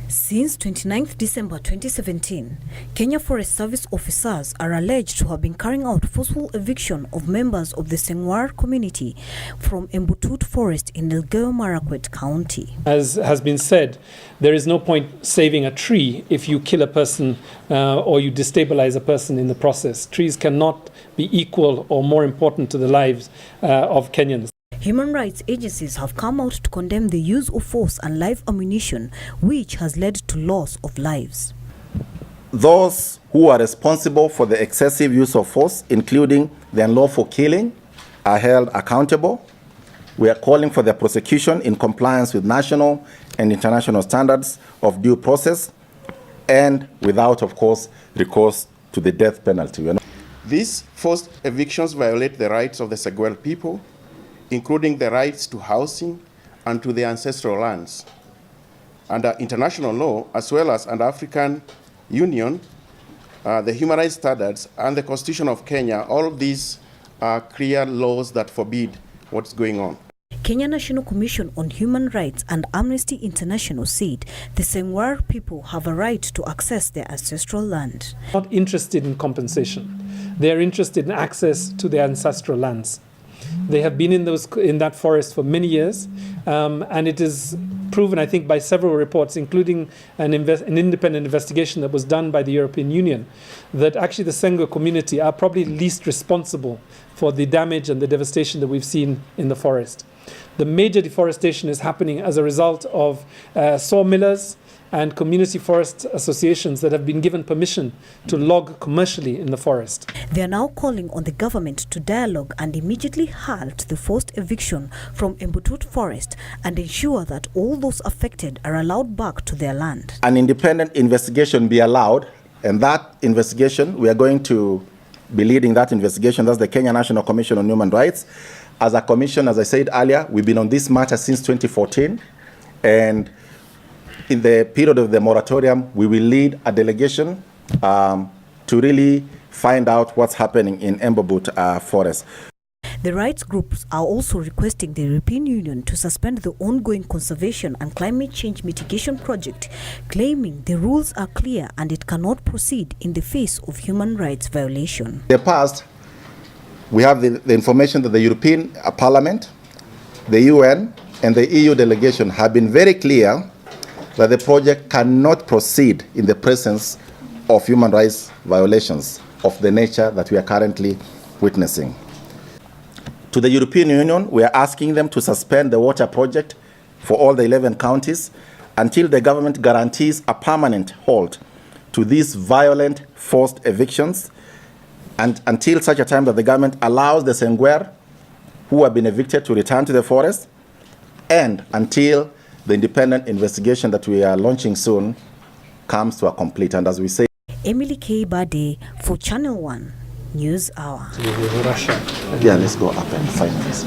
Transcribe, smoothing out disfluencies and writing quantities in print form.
Since 29th December 2017, Kenya Forest Service officers are alleged to have been carrying out forceful eviction of members of the Sengwer community from Embobut Forest in Elgeyo Marakwet County. As has been said, there is no point saving a tree if you kill a person or you destabilize a person in the process. Trees cannot be equal or more important to the lives of Kenyans. Human rights agencies have come out to condemn the use of force and live ammunition, which has led to loss of lives. Those who are responsible for the excessive use of force, including the unlawful killing, are held accountable. We are calling for their prosecution in compliance with national and international standards of due process and without, of course, recourse to the death penalty. These forced evictions violate the rights of the Sengwer people, including the rights to housing and to their ancestral lands. Under international law, as well as under African Union, the human rights standards and the Constitution of Kenya, all of these are clear laws that forbid what's going on. Kenya National Commission on Human Rights and Amnesty International said the Sengwer people have a right to access their ancestral land. Not interested in compensation. They are interested in access to their ancestral lands. They have been in that forest for many years, and it is proven, I think, by several reports, including an independent investigation that was done by the European Union, that actually the Sengwer community are probably least responsible for the damage and the devastation that we've seen in the forest. The major deforestation is happening as a result of sawmillers and community forest associations that have been given permission to log commercially in the forest. They are now calling on the government to dialogue and immediately halt the forced eviction from Embobut Forest and ensure that all those affected are allowed back to their land. An independent investigation be allowed, and that investigation, we are going to be leading that investigation. That's the Kenya National Commission on Human Rights. As a commission, as I said earlier, we've been on this matter since 2014, and in the period of the moratorium, we will lead a delegation to really find out what's happening in Embobut Forest. The rights groups are also requesting the European Union to suspend the ongoing conservation and climate change mitigation project, claiming the rules are clear and it cannot proceed in the face of human rights violation. In the past, we have the information that the European Parliament, the UN, and the EU delegation have been very clear that the project cannot proceed in the presence of human rights violations of the nature that we are currently witnessing. To the European Union, we are asking them to suspend the water project for all the 11 counties until the government guarantees a permanent halt to these violent forced evictions, and until such a time that the government allows the Sengwer who have been evicted to return to the forest, and until the independent investigation that we are launching soon comes to a complete. And as we say, Emily K. Bade for Channel 1 News Hour. Yeah, let's go up and find this.